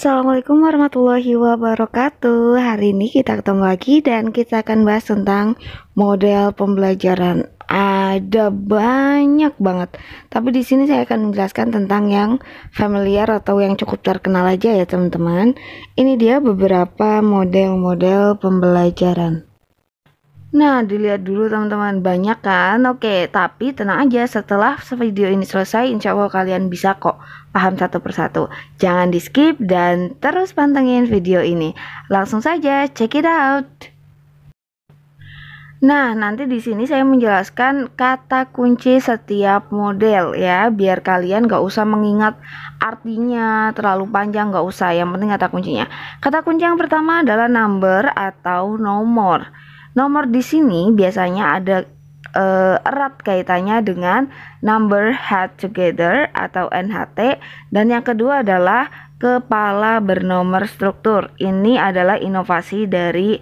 Assalamualaikum warahmatullahi wabarakatuh. Hari ini kita ketemu lagi dan kita akan bahas tentang model pembelajaran. Ada banyak banget. Tapi di sini saya akan menjelaskan tentang yang familiar atau yang cukup terkenal aja ya, teman-teman. Ini dia beberapa model-model pembelajaran. Nah, dilihat dulu teman-teman, banyak kan? Oke, tapi tenang aja, setelah video ini selesai, insya Allah kalian bisa kok paham satu persatu. Jangan di skip dan terus pantengin video ini. Langsung saja, check it out. Nah, nanti di sini saya menjelaskan kata kunci setiap model ya, biar kalian gak usah mengingat artinya terlalu panjang, gak usah. Yang penting kata kuncinya. Kata kunci yang pertama adalah number atau nomor. Nomor di sini biasanya ada erat kaitannya dengan number head together atau NHT, dan yang kedua adalah kepala bernomor struktur. Ini adalah inovasi dari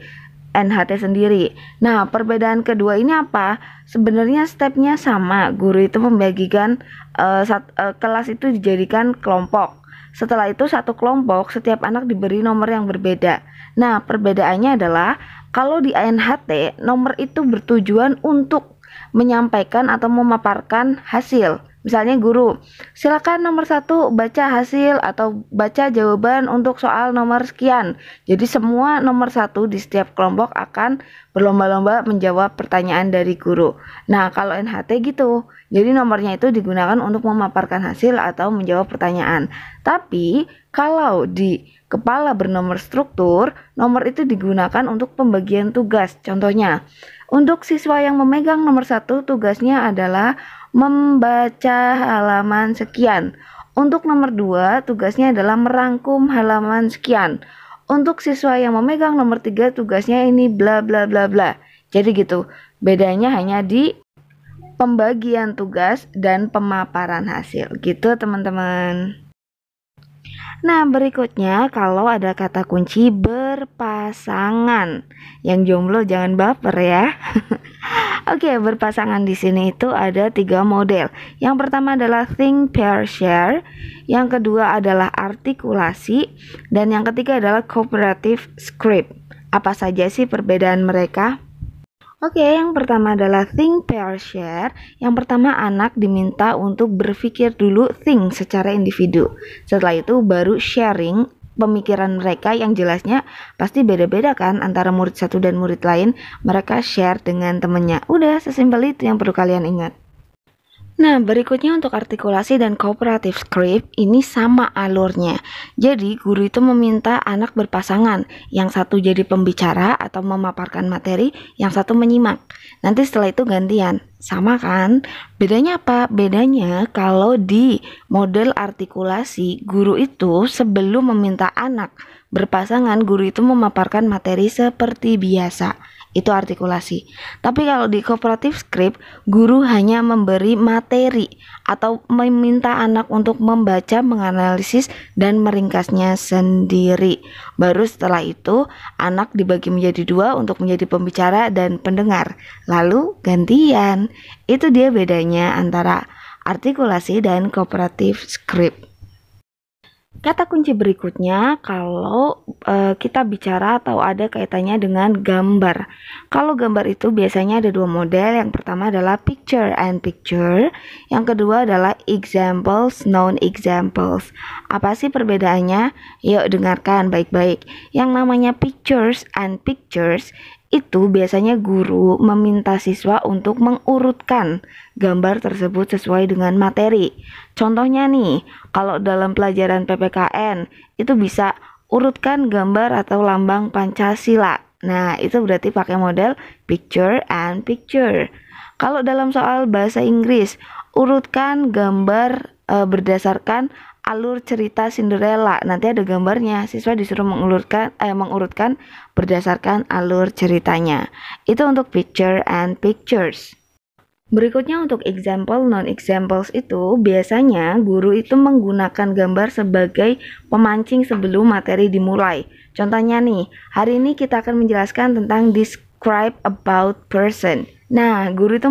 NHT sendiri. Nah, perbedaan kedua ini apa? Sebenarnya stepnya sama. Guru itu membagikan kelas itu dijadikan kelompok. Setelah itu satu kelompok, setiap anak diberi nomor yang berbeda. Nah, perbedaannya adalah kalau di NHT, nomor itu bertujuan untuk menyampaikan atau memaparkan hasil. Misalnya guru, silakan nomor 1 baca hasil atau baca jawaban untuk soal nomor sekian. Jadi semua nomor 1 di setiap kelompok akan berlomba-lomba menjawab pertanyaan dari guru. Nah, kalau NHT gitu, jadi nomornya itu digunakan untuk memaparkan hasil atau menjawab pertanyaan. Tapi kalau di kepala bernomor struktur, nomor itu digunakan untuk pembagian tugas. Contohnya, untuk siswa yang memegang nomor 1, tugasnya adalah membaca halaman sekian. Untuk nomor 2, tugasnya adalah merangkum halaman sekian. Untuk siswa yang memegang nomor 3, tugasnya ini bla bla bla bla. Jadi gitu, bedanya hanya di pembagian tugas dan pemaparan hasil. Gitu teman-teman. Nah, berikutnya kalau ada kata kunci berpasangan. Yang jomblo jangan baper ya. Oke, berpasangan di sini itu ada 3 model. Yang pertama adalah think, pair, share. Yang kedua adalah artikulasi. Dan yang ketiga adalah cooperative script. Apa saja sih perbedaan mereka? Oke, yang pertama adalah think, pair, share. Yang pertama, anak diminta untuk berpikir dulu think secara individu. Setelah itu baru sharing pemikiran mereka, yang jelasnya pasti beda-beda kan antara murid satu dan murid lain. Mereka share dengan temennya. Udah, sesimpel itu yang perlu kalian ingat. Nah, berikutnya untuk artikulasi dan cooperative script ini sama alurnya. Jadi, guru itu meminta anak berpasangan, yang satu jadi pembicara atau memaparkan materi, yang satu menyimak. Nanti setelah itu gantian. Sama kan? Bedanya apa? Bedanya kalau di model artikulasi, guru itu sebelum meminta anak berpasangan, guru itu memaparkan materi seperti biasa. Itu artikulasi. Tapi kalau di cooperative script, guru hanya memberi materi atau meminta anak untuk membaca, menganalisis, dan meringkasnya sendiri. Baru setelah itu, anak dibagi menjadi 2 untuk menjadi pembicara dan pendengar. Lalu gantian. Itu dia bedanya antara artikulasi dan cooperative script. Kata kunci berikutnya kalau kita bicara atau ada kaitannya dengan gambar. Kalau gambar itu biasanya ada 2 model. Yang pertama adalah picture and picture. Yang kedua adalah examples, non-examples. Apa sih perbedaannya? Yuk dengarkan baik-baik. Yang namanya pictures and pictures itu biasanya guru meminta siswa untuk mengurutkan gambar tersebut sesuai dengan materi. Contohnya nih, kalau dalam pelajaran PPKN itu bisa urutkan gambar atau lambang Pancasila. Nah, itu berarti pakai model picture and picture. Kalau dalam soal bahasa Inggris, urutkan gambar berdasarkan alur cerita Cinderella. Nanti ada gambarnya. Siswa disuruh mengurutkan berdasarkan alur ceritanya. Itu untuk picture and pictures. Berikutnya untuk example, non-examples itu biasanya guru itu menggunakan gambar sebagai pemancing sebelum materi dimulai. Contohnya nih, hari ini kita akan menjelaskan tentang describe about person. Nah, guru itu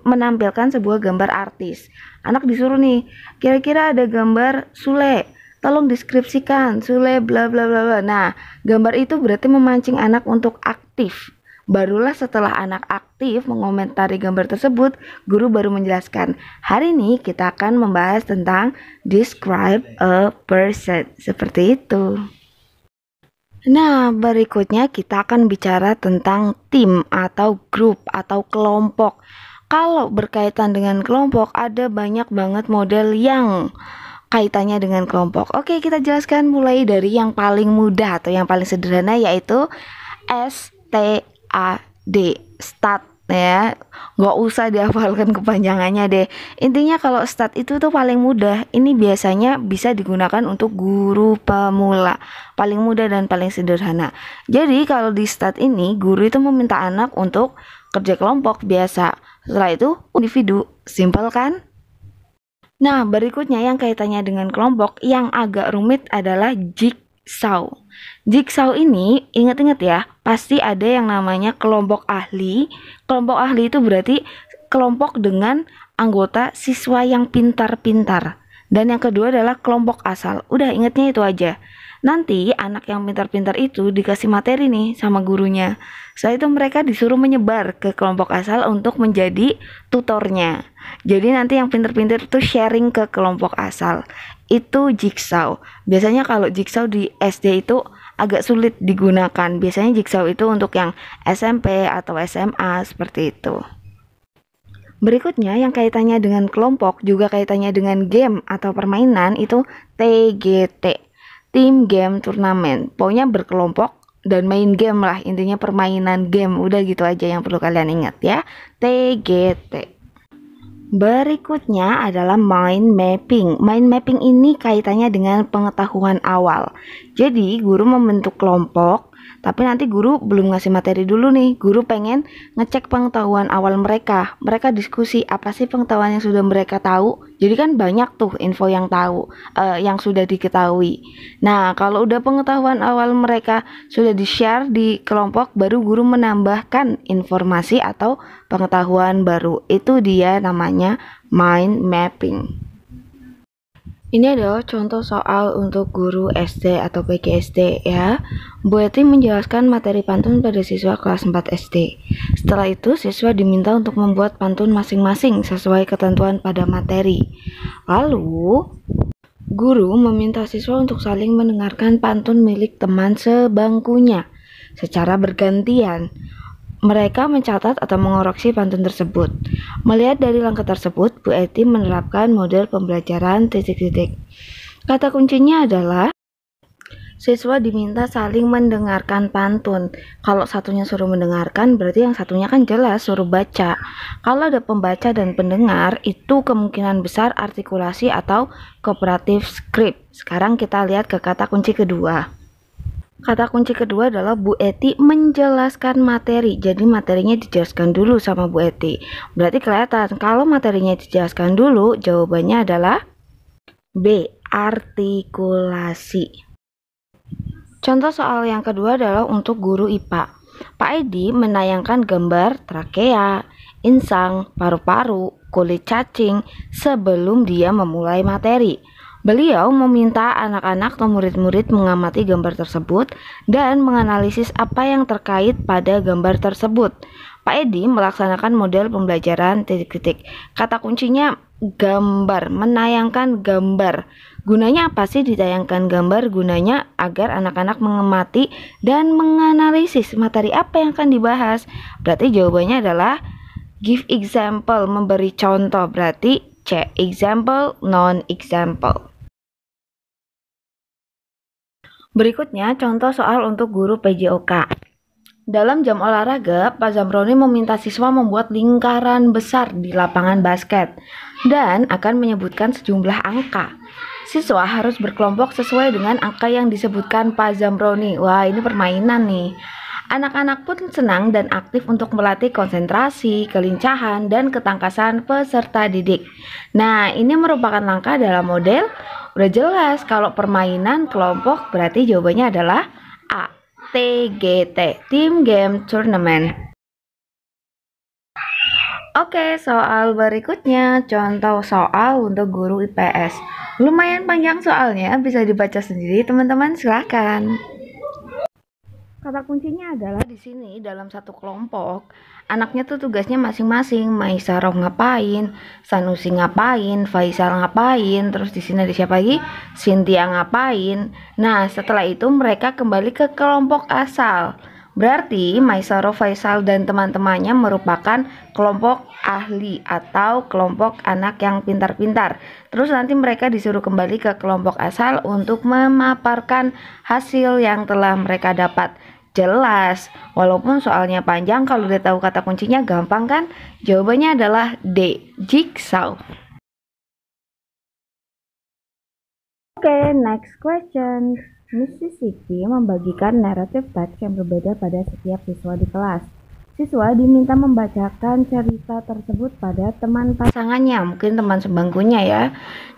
menampilkan sebuah gambar artis. Anak disuruh nih, kira-kira ada gambar Sule. tolong deskripsikan Sule bla bla bla bla. Nah, gambar itu berarti memancing anak untuk aktif. Barulah setelah anak aktif mengomentari gambar tersebut, guru baru menjelaskan. Hari ini kita akan membahas tentang describe a person. Seperti itu. Nah, berikutnya kita akan bicara tentang tim atau grup atau kelompok. Kalau berkaitan dengan kelompok, ada banyak banget model yang kaitannya dengan kelompok. Oke, kita jelaskan mulai dari yang paling mudah atau yang paling sederhana, yaitu STAD, stat ya. Nggak usah dihafalkan kepanjangannya deh. Intinya kalau stat itu tuh paling mudah. Ini biasanya bisa digunakan untuk guru pemula, paling mudah dan paling sederhana. Jadi kalau di stat ini, guru itu meminta anak untuk kerja kelompok biasa. Setelah itu individu. Simpel kan? Nah, berikutnya yang kaitannya dengan kelompok yang agak rumit adalah jigsaw. Jigsaw ini, ingat-ingat ya, pasti ada yang namanya kelompok ahli. Kelompok ahli itu berarti kelompok dengan anggota siswa yang pintar-pintar. Dan yang kedua adalah kelompok asal. Udah, ingatnya itu aja. Nanti anak yang pintar-pintar itu dikasih materi nih sama gurunya. Setelah itu mereka disuruh menyebar ke kelompok asal untuk menjadi tutornya. Jadi nanti yang pintar-pintar itu sharing ke kelompok asal. Itu jigsaw. Biasanya kalau jigsaw di SD itu agak sulit digunakan. Biasanya jigsaw itu untuk yang SMP atau SMA seperti itu. Berikutnya yang kaitannya dengan kelompok juga kaitannya dengan game atau permainan itu TGT. Tim game turnamen. Pokoknya berkelompok dan main game lah, intinya permainan game. Udah gitu aja yang perlu kalian ingat ya. TGT. Berikutnya adalah mind mapping. Mind mapping ini kaitannya dengan pengetahuan awal. Jadi guru membentuk kelompok, tapi nanti guru belum ngasih materi dulu nih. Guru pengen ngecek pengetahuan awal mereka. Mereka diskusi apa sih pengetahuan yang sudah mereka tahu. Jadi kan banyak tuh info yang yang sudah diketahui. Nah, kalau udah pengetahuan awal mereka sudah di-share di kelompok, baru guru menambahkan informasi atau pengetahuan baru. Itu dia namanya mind mapping. Ini adalah contoh soal untuk guru SD atau PGSD ya. Bu Eti menjelaskan materi pantun pada siswa kelas 4 SD. Setelah itu siswa diminta untuk membuat pantun masing-masing sesuai ketentuan pada materi. Lalu guru meminta siswa untuk saling mendengarkan pantun milik teman sebangkunya secara bergantian. Mereka mencatat atau mengoreksi pantun tersebut. Melihat dari langkah tersebut, Bu Eti menerapkan model pembelajaran titik-titik. Kata kuncinya adalah siswa diminta saling mendengarkan pantun. Kalau satunya suruh mendengarkan, berarti yang satunya kan jelas suruh baca. Kalau ada pembaca dan pendengar, itu kemungkinan besar artikulasi atau kooperatif script. Sekarang kita lihat ke kata kunci kedua. Kata kunci kedua adalah Bu Eti menjelaskan materi. Jadi materinya dijelaskan dulu sama Bu Eti. Berarti kelihatan kalau materinya dijelaskan dulu, jawabannya adalah B. Artikulasi. Contoh soal yang kedua adalah untuk guru IPA. Pak Edi menayangkan gambar trakea, insang, paru-paru, kulit cacing sebelum dia memulai materi. Beliau meminta anak-anak atau murid-murid mengamati gambar tersebut dan menganalisis apa yang terkait pada gambar tersebut. Pak Edi melaksanakan model pembelajaran titik-titik. Kata kuncinya gambar, menayangkan gambar. Gunanya apa sih ditayangkan gambar? Gunanya agar anak-anak mengamati dan menganalisis materi apa yang akan dibahas. Berarti jawabannya adalah give example, memberi contoh. Berarti C, example, non-example. Berikutnya contoh soal untuk guru PJOK. Dalam jam olahraga, Pak Zamroni meminta siswa membuat lingkaran besar di lapangan basket dan akan menyebutkan sejumlah angka. Siswa harus berkelompok sesuai dengan angka yang disebutkan Pak Zamroni. Wah, ini permainan nih. Anak-anak pun senang dan aktif untuk melatih konsentrasi, kelincahan, dan ketangkasan peserta didik. Nah, ini merupakan langkah dalam model. Udah jelas kalau permainan kelompok berarti jawabannya adalah A. TGT, Team Game Tournament. Oke, soal berikutnya contoh soal untuk guru IPS. Lumayan panjang soalnya, bisa dibaca sendiri teman-teman, silahkan. Kata kuncinya adalah di sini dalam satu kelompok, anaknya tuh tugasnya masing-masing. Maisarah ngapain, Sanusi ngapain, Faisal ngapain, terus di sini ada siapa lagi? Cynthia ngapain. Nah, setelah itu mereka kembali ke kelompok asal. Berarti Maisarah, Faisal dan teman-temannya merupakan kelompok ahli atau kelompok anak yang pintar-pintar. Terus nanti mereka disuruh kembali ke kelompok asal untuk memaparkan hasil yang telah mereka dapat. Jelas, walaupun soalnya panjang, kalau udah tahu kata kuncinya gampang kan? Jawabannya adalah D, jigsaw. Oke, next question. Mississippi membagikan naratif teks yang berbeda pada setiap siswa di kelas. Siswa diminta membacakan cerita tersebut pada teman pasangannya, mungkin teman sebangkunya ya,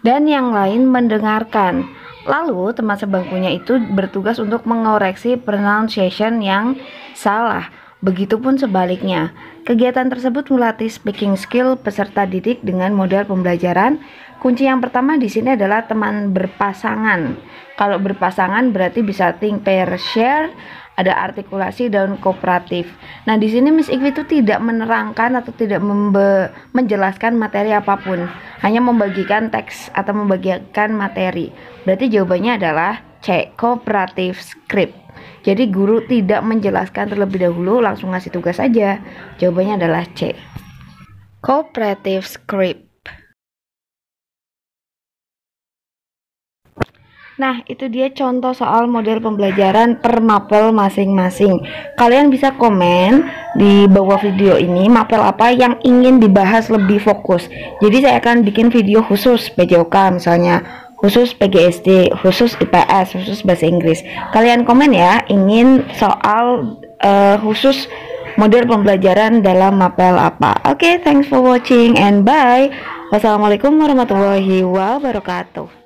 dan yang lain mendengarkan. Lalu teman sebangkunya itu bertugas untuk mengoreksi pronunciation yang salah. Begitupun sebaliknya. Kegiatan tersebut melatih speaking skill peserta didik dengan model pembelajaran. Kunci yang pertama di sini adalah teman berpasangan. Kalau berpasangan berarti bisa think, pair, share, ada artikulasi dan kooperatif. Nah, di sini Miss Ikvi itu tidak menerangkan atau tidak menjelaskan materi apapun, hanya membagikan teks atau membagikan materi. Berarti jawabannya adalah C, cooperative script. Jadi guru tidak menjelaskan terlebih dahulu, langsung ngasih tugas saja. Jawabannya adalah C, cooperative script. Nah, itu dia contoh soal model pembelajaran per mapel masing-masing. Kalian bisa komen di bawah video ini mapel apa yang ingin dibahas lebih fokus. Jadi saya akan bikin video khusus PJOK misalnya, khusus PGSD, khusus IPS, khusus bahasa Inggris. Kalian komen ya, ingin soal khusus model pembelajaran dalam mapel apa. Oke, thanks for watching and bye. Wassalamualaikum warahmatullahi wabarakatuh.